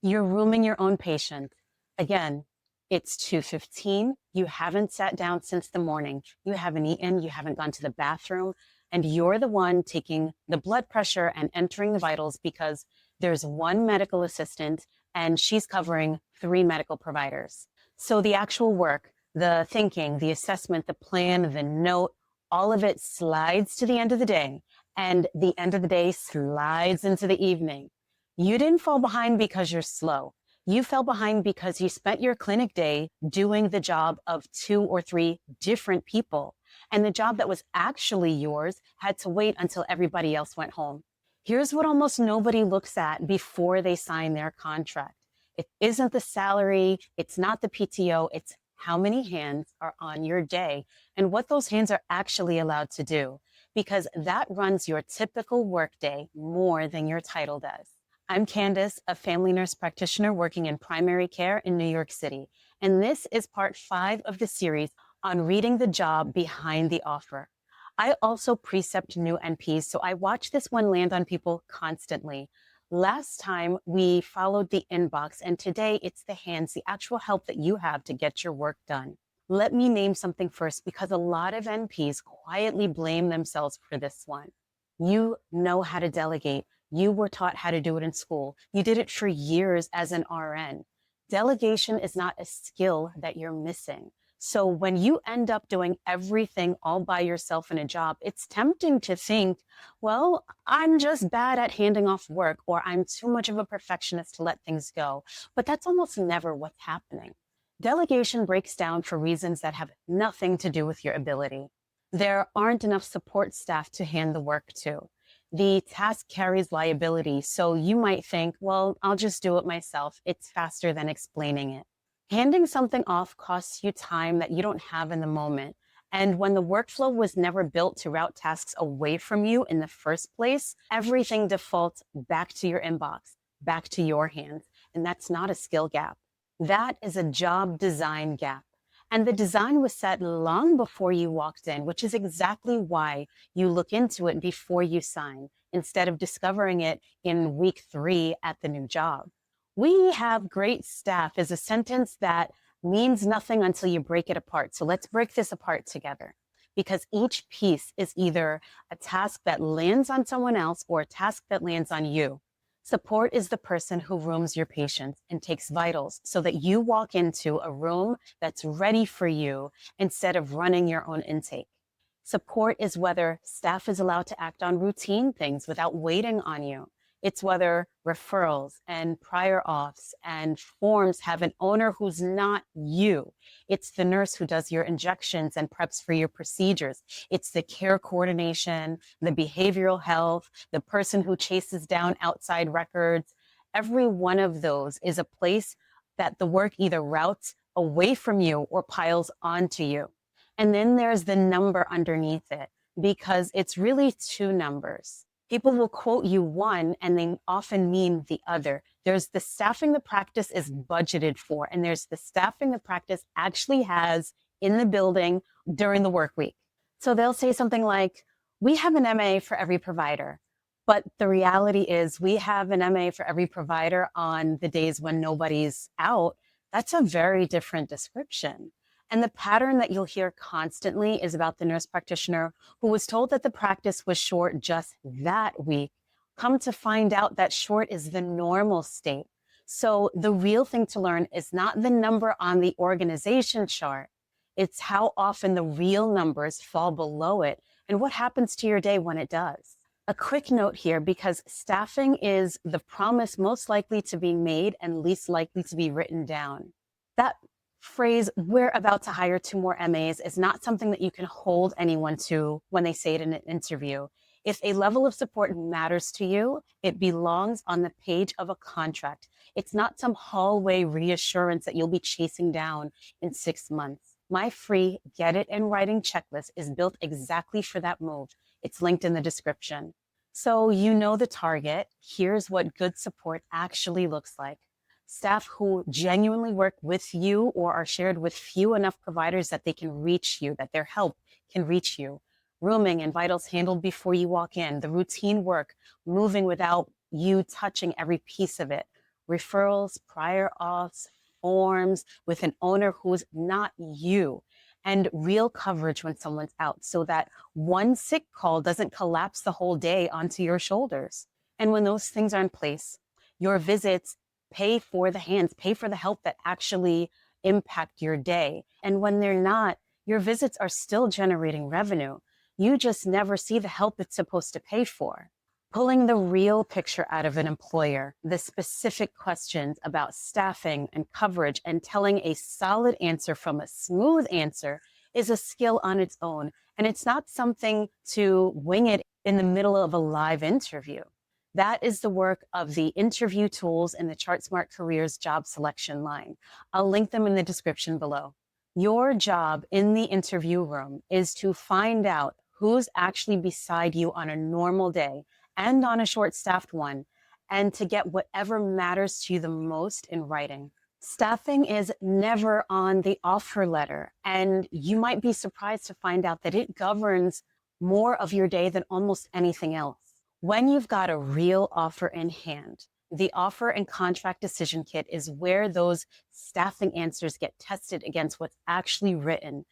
You're rooming your own patient. Again, it's 2:15. You haven't sat down since the morning. You haven't eaten. You haven't gone to the bathroom. And you're the one taking the blood pressure and entering the vitals because there's one medical assistant and she's covering three medical providers. So the actual work, the thinking, the assessment, the plan, the note, all of it slides to the end of the day. And the end of the day slides into the evening. You didn't fall behind because you're slow. You fell behind because you spent your clinic day doing the job of two or three different people. And the job that was actually yours had to wait until everybody else went home. Here's what almost nobody looks at before they sign their contract. It isn't the salary, it's not the PTO, it's how many hands are on your day and what those hands are actually allowed to do, because that runs your typical workday more than your title does. I'm Candace, a family nurse practitioner working in primary care in New York City, and this is part 5 of the series on reading the job behind the offer. I also precept new NPs, so I watch this one land on people constantly. Last time we followed the inbox, and today it's the hands, the actual help that you have to get your work done. Let me name something first because a lot of NPs quietly blame themselves for this one. You know how to delegate. You were taught how to do it in school. You did it for years as an RN. Delegation is not a skill that you're missing. So when you end up doing everything all by yourself in a job, it's tempting to think, well, I'm just bad at handing off work, or I'm too much of a perfectionist to let things go. But that's almost never what's happening. Delegation breaks down for reasons that have nothing to do with your ability. There aren't enough support staff to hand the work to. The task carries liability, so you might think, well, I'll just do it myself. It's faster than explaining it. Handing something off costs you time that you don't have in the moment. And when the workflow was never built to route tasks away from you in the first place, everything defaults back to your inbox, back to your hands. And that's not a skill gap. That is a job design gap. And the design was set long before you walked in, which is exactly why you look into it before you sign, instead of discovering it in week 3 at the new job. We have great staff is a sentence that means nothing until you break it apart. So let's break this apart together, because each piece is either a task that lands on someone else or a task that lands on you. Support is the person who rooms your patients and takes vitals so that you walk into a room that's ready for you instead of running your own intake. Support is whether staff is allowed to act on routine things without waiting on you. It's whether referrals and prior auths and forms have an owner who's not you. It's the nurse who does your injections and preps for your procedures. It's the care coordination, the behavioral health, the person who chases down outside records. Every one of those is a place that the work either routes away from you or piles onto you. And then there's the number underneath it, because it's really 2 numbers. People will quote you one and they often mean the other. There's the staffing the practice is budgeted for, and there's the staffing the practice actually has in the building during the work week. So they'll say something like, we have an MA for every provider. But the reality is we have an MA for every provider on the days when nobody's out. That's a very different description. And the pattern that you'll hear constantly is about the nurse practitioner who was told that the practice was short just that week. Come to find out that short is the normal state. So the real thing to learn is not the number on the organization chart. It's how often the real numbers fall below it and what happens to your day when it does. A quick note here, because staffing is the promise most likely to be made and least likely to be written down. That phrase, we're about to hire 2 more MAs, is not something that you can hold anyone to when they say it in an interview. If a level of support matters to you, it belongs on the page of a contract. It's not some hallway reassurance that you'll be chasing down in 6 months. My free Get It in Writing checklist is built exactly for that move. It's linked in the description. So you know the target. Here's what good support actually looks like. Staff who genuinely work with you or are shared with few enough providers that they can reach you, that their help can reach you. Rooming and vitals handled before you walk in, the routine work, moving without you touching every piece of it. referrals, prior auths, forms with an owner who's not you, and real coverage when someone's out so that one sick call doesn't collapse the whole day onto your shoulders. And when those things are in place, your visits pay for the hands, pay for the help that actually impact your day. And when they're not, your visits are still generating revenue. You just never see the help it's supposed to pay for. Pulling the real picture out of an employer, the specific questions about staffing and coverage, and telling a solid answer from a smooth answer is a skill on its own. And it's not something to wing it in the middle of a live interview. That is the work of the interview tools in the ChartSmart Careers job selection line. I'll link them in the description below. Your job in the interview room is to find out who's actually beside you on a normal day and on a short-staffed one, and to get whatever matters to you the most in writing. Staffing is never on the offer letter, and you might be surprised to find out that it governs more of your day than almost anything else. When you've got a real offer in hand, the offer and contract decision kit is where those staffing answers get tested against what's actually written,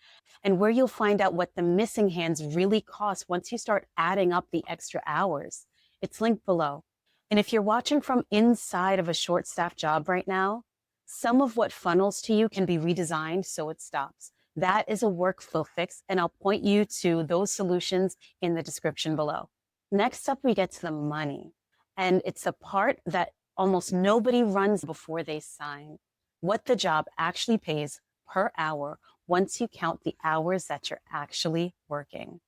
and where you'll find out what the missing hands really cost once you start adding up the extra hours. It's linked below. And if you're watching from inside of a short-staffed job right now, some of what funnels to you can be redesigned so it stops. That is a workflow fix, and I'll point you to those solutions in the description below. Next up, we get to the money. And it's a part that almost nobody runs before they sign. What the job actually pays per hour once you count the hours that you're actually working.